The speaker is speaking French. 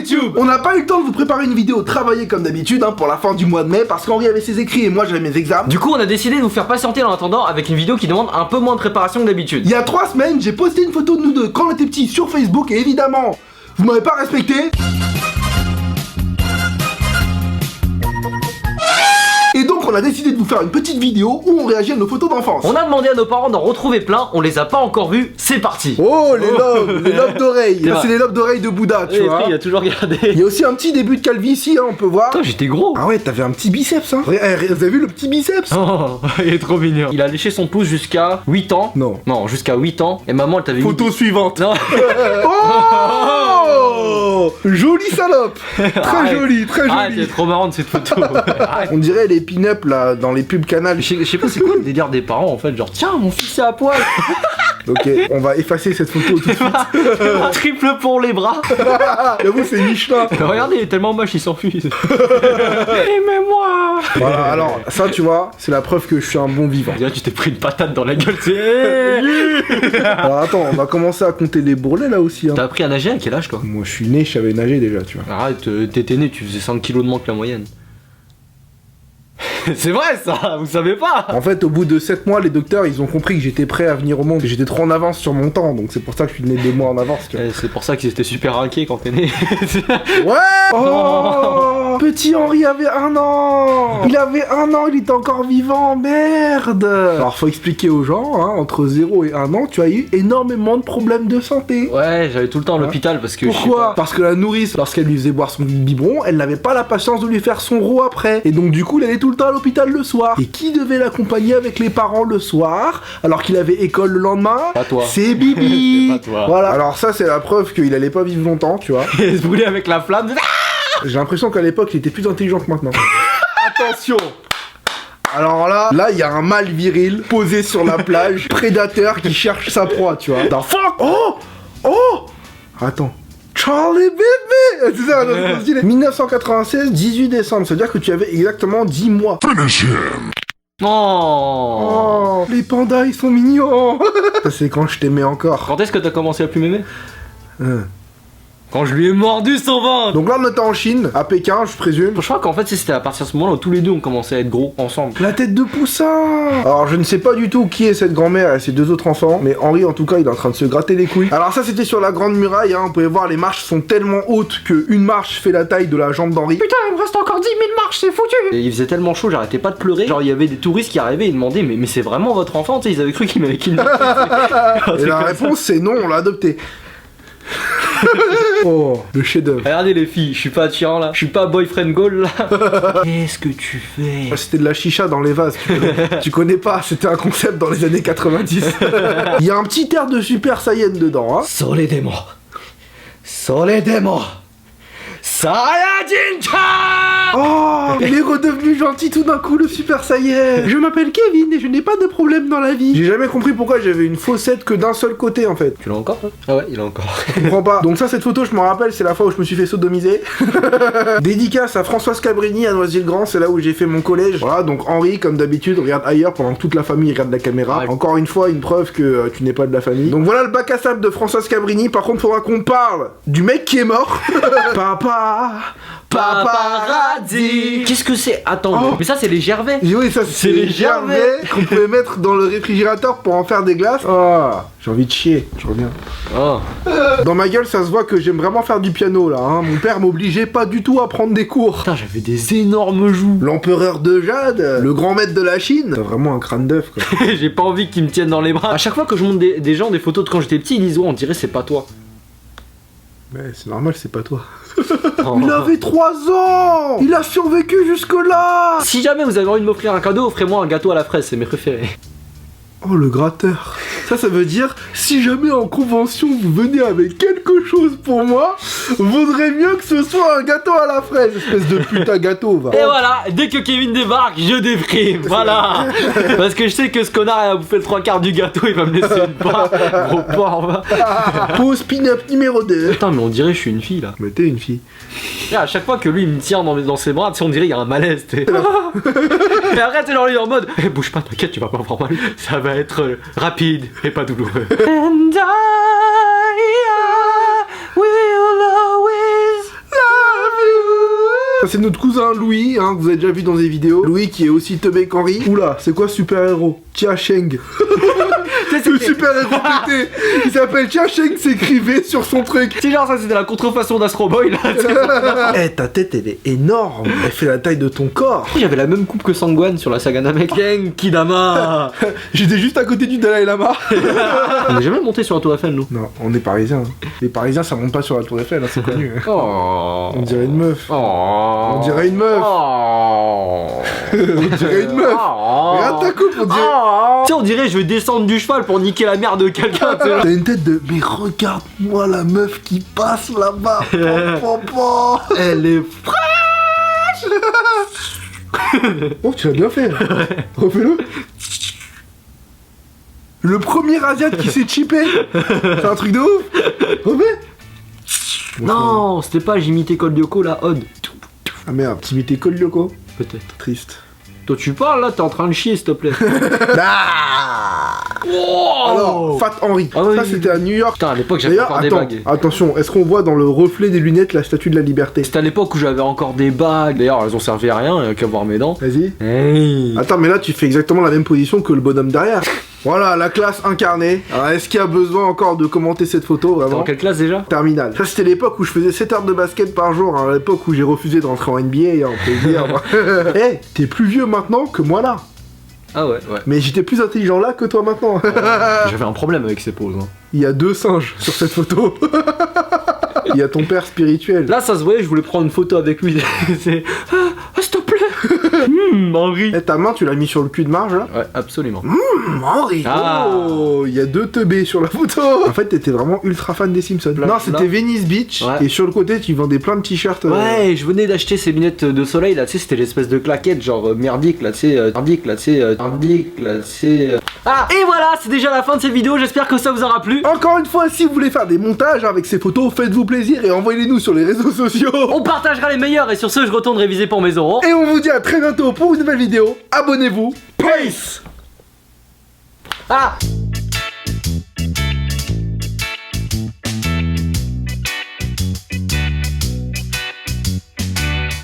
YouTube. On n'a pas eu le temps de vous préparer une vidéo travaillée comme d'habitude pour la fin du mois de mai parce qu'Henri avait ses écrits et moi j'avais mes examens. Du coup on a décidé de vous faire patienter en attendant avec une vidéo qui demande un peu moins de préparation que d'habitude. Il y a 3 semaines, j'ai posté une photo de nous deux quand on était petits sur Facebook et évidemment, vous m'avez pas respecté. Et donc on a décidé de vous faire une petite vidéo où on réagit à nos photos d'enfance. On a demandé à nos parents d'en retrouver plein, on les a pas encore vus, c'est parti. Oh les lobes d'oreilles. Là c'est les lobes d'oreilles de Bouddha, tu vois. Il a toujours regardé. Il y a aussi un petit début de calvitie, on peut voir. Putain, j'étais gros. Ah ouais, t'avais un petit biceps, hein. Vous avez vu le petit biceps? Oh, il est trop mignon. Il a léché son pouce jusqu'à 8 ans. Non. Non, jusqu'à 8 ans. Et maman, elle t'avait mis... Photo suivante. Non. Oh jolie salope. Très jolie, très Ah, jolie. c'est trop marrant de cette photo. On dirait les pin-up là dans les pubs Canal. Je sais pas c'est quoi le délire des parents en fait, genre tiens mon fils est à poil. Ok, on va effacer cette photo tout de suite. Un triple pour les bras. J'avoue c'est Michelin. Regardez, il est tellement moche, il s'enfuit. Aimez-moi. Voilà, alors ça tu vois, c'est la preuve que je suis un bon vivant. On dirait que tu t'es pris une patate dans la gueule, c'est... Alors attends, on va commencer à compter les bourrelets là aussi. T'as appris à nager à quel âge toi? Moi je suis né, je savais nager déjà, tu vois. Arrête, t'étais né, tu faisais 5 kilos de moins que la moyenne. C'est vrai ça, vous savez pas. En fait, au bout de 7 mois, les docteurs, ils ont compris que j'étais prêt à venir au monde. J'étais trop en avance sur mon temps, donc c'est pour ça que je suis né 2 mois en avance, tu vois. C'est pour ça qu'ils étaient super inquiets quand t'es né. Ouais. Oh petit Henri avait 1 an. Il avait 1 an, il était encore vivant, merde. Alors faut expliquer aux gens, entre 0 et 1 an, tu as eu énormément de problèmes de santé. Ouais, j'allais tout le temps à l'hôpital parce que... Pourquoi? Parce que la nourrice, lorsqu'elle lui faisait boire son biberon, elle n'avait pas la patience de lui faire son rot après. Et donc du coup, il allait tout le temps à l'hôpital le soir. Et qui devait l'accompagner avec les parents le soir, alors qu'il avait école le lendemain? Pas toi. C'est Bibi. C'est pas toi. Voilà. Alors ça, c'est la preuve qu'il allait pas vivre longtemps, tu vois. Il se brûlait avec la flamme. J'ai l'impression qu'à l'époque, il était plus intelligent que maintenant. Attention. Alors là, il y a un mâle viril posé sur la plage, prédateur qui cherche sa proie, tu vois. The fuck. Oh. Attends. Charlie Baby. C'est ça, notre style. 1996, 18 décembre, c'est-à-dire que tu avais exactement 10 mois. Oh. Oh, les pandas, ils sont mignons. Ça, c'est quand je t'aimais encore. Quand est-ce que t'as commencé à plus m'aimer? Quand je lui ai mordu son ventre. Donc là, on était en Chine, à Pékin, je présume. Je crois qu'en fait, c'était à partir de ce moment-là où tous les deux ont commencé à être gros ensemble. La tête de poussin. Alors, je ne sais pas du tout qui est cette grand-mère et ses 2 autres enfants, mais Henri, en tout cas, il est en train de se gratter les couilles. Alors ça, c'était sur la Grande Muraille, vous pouvez voir, les marches sont tellement hautes qu'une marche fait la taille de la jambe d'Henri. Putain, il me reste encore 10 000 marches, c'est foutu. Et il faisait tellement chaud, j'arrêtais pas de pleurer. Genre, il y avait des touristes qui arrivaient et demandaient mais c'est vraiment votre enfant? Tu sais, ils avaient cru qu'il m'avait kidnappé. Et la réponse, c'est non, on l'a adopté. Oh, le chef-d'œuvre. Regardez les filles, je suis pas attirant là, je suis pas boyfriend goal là. Qu'est-ce que tu fais? C'était de la chicha dans les vases, tu connais pas, c'était un concept dans les années 90. Il y a un petit air de Super Saiyan dedans, Soledemo. Saiyajin-chan. Oh, il est redevenu gentil tout d'un coup, le Super Saiyan. Je m'appelle Kevin et je n'ai pas de problème dans la vie. J'ai jamais compris pourquoi j'avais une faussette que d'un seul côté en fait. Tu l'as encore toi? Ah ouais, il a encore. Je comprends pas. Donc ça, cette photo, je m'en rappelle, c'est la fois où je me suis fait sodomiser. Dédicace à Françoise Cabrini à Noisy-le-Grand, c'est là où j'ai fait mon collège. Voilà, donc Henri, comme d'habitude, regarde ailleurs pendant que toute la famille regarde la caméra. Ouais. Encore une fois, une preuve que tu n'es pas de la famille. Donc voilà le bac à sable de Françoise Cabrini. Par contre, faudra qu'on parle du mec qui est mort. Paparazzi. Qu'est-ce que c'est? Attends, mais ça c'est les Gervais. Oui, ça c'est les Gervais qu'on pouvait mettre dans le réfrigérateur pour en faire des glaces. Oh, j'ai envie de chier, je reviens. Oh. Dans ma gueule, ça se voit que j'aime vraiment faire du piano là. Mon père m'obligeait pas du tout à prendre des cours. Putain, j'avais des énormes joues. L'empereur de Jade, le grand maître de la Chine. T'as vraiment un crâne d'œuf quoi. J'ai pas envie qu'ils me tiennent dans les bras. À chaque fois que je montre des gens des photos de quand j'étais petit, ils disent oh, on dirait c'est pas toi. Mais c'est normal, c'est pas toi. Il avait 3 ans. Il a survécu jusque-là. Si jamais vous avez envie de m'offrir un cadeau, offrez-moi un gâteau à la fraise, c'est mes préférés. Oh, le gratteur. Ça veut dire, si jamais en convention vous venez avec quelque chose pour moi, vaudrait mieux que ce soit un gâteau à la fraise, espèce de putain gâteau, va. Et voilà, dès que Kevin débarque, je déprime, voilà. Parce que je sais que ce connard il a bouffé le 3/4 du gâteau, il va me laisser une part. Gros porc, va. Pause pin-up numéro 2. Putain, mais on dirait que je suis une fille, là. Mais t'es une fille. Et à chaque fois que lui, il me tient dans ses bras, tu sais, on dirait qu'il y a un malaise, t'es. Et après, t'es genre lui en mode, bouge pas, t'inquiète, tu vas pas avoir mal. Ça va être rapide et pas douloureux. And I will always Ça, c'est notre cousin Louis, hein, que vous avez déjà vu dans des vidéos. Louis qui est aussi teubé qu'Henri. Oula, c'est quoi super-héros? Tia Sheng. Le super-héros pété. Il s'appelle Tia Sheng, s'écrivait sur son truc. C'est genre ça, c'était la contrefaçon d'Astro Boy là. Eh, ta tête, elle est énorme. Elle fait la taille de ton corps. J'avais la même coupe que Sangwan sur la saga Namek. Genkidama. J'étais juste à côté du Dalai Lama. On n'est jamais monté sur la tour Eiffel, nous. Non, on est parisiens. Les parisiens, ça monte pas sur la tour Eiffel, hein, c'est connu. Oh. On dirait une meuf. Oh. On dirait une meuf. Oh. On dirait une meuf. Oh. Regarde ta coupe, on dirait. Tu sais, on dirait je vais descendre du cheval pour niquer la mère de quelqu'un. Tu sais. T'as une tête de. Mais regarde-moi la meuf qui passe là-bas. Elle est Oh, tu l'as bien fait. Refais-le. Le premier Asiate qui s'est chippé. C'est un truc de ouf. Refais. Non, c'était pas j'imitais Col Lyoko la Odd. Ah merde, t'imitais Col Lyoko. Peut-être. Triste. Toi tu parles là, t'es en train de chier s'il te plaît. Alors, Fat Henry. Ah oui, ça oui, c'était à New York. Putain, à l'époque j'avais D'ailleurs, encore des attends, bagues. attention, est-ce qu'on voit dans le reflet des lunettes la statue de la liberté? C'était à l'époque où j'avais encore des bagues. D'ailleurs, elles ont servi à rien, qu'à voir mes dents. Vas-y. Hey. Attends, mais là tu fais exactement la même position que le bonhomme derrière. Voilà, la classe incarnée. Alors, est-ce qu'il y a besoin encore de commenter cette photo, T'es vraiment? en quelle classe déjà? Terminale. Ça, c'était l'époque où je faisais 7 heures de basket par jour, hein, à l'époque où j'ai refusé de rentrer en NBA, hein, on peut le dire. Eh, t'es plus vieux maintenant que moi là. Ah ouais, ouais. Mais j'étais plus intelligent là que toi maintenant. J'avais un problème avec ces poses. Hein. Il y a 2 singes sur cette photo. Il y a ton père spirituel. Là, ça se voyait, je voulais prendre une photo avec lui. C'est. Ah, s'il te plaît. Henri. Eh, ta main, tu l'as mis sur le cul de Marge là? Ouais, absolument. Henri. Ah. Oh, il y a 2 teubés sur la photo. En fait, t'étais vraiment ultra fan des Simpsons. Là, Non, c'était là. Venice Beach. Ouais. Et sur le côté, tu vendais plein de t-shirts. Ouais, je venais d'acheter ces lunettes de soleil là, tu sais, c'était l'espèce de claquette genre merdique là, tu sais, merdique là, tu sais, merdique là, tu sais. Ah, et voilà, c'est déjà la fin de cette vidéo, j'espère que ça vous aura plu. Encore une fois, si vous voulez faire des montages avec ces photos, faites-vous plaisir et envoyez-les-nous sur les réseaux sociaux. On partagera les meilleurs et sur ce, je retourne réviser pour mes oraux. Et on vous dit à très bientôt pour une nouvelle vidéo. Abonnez-vous. Peace. Ah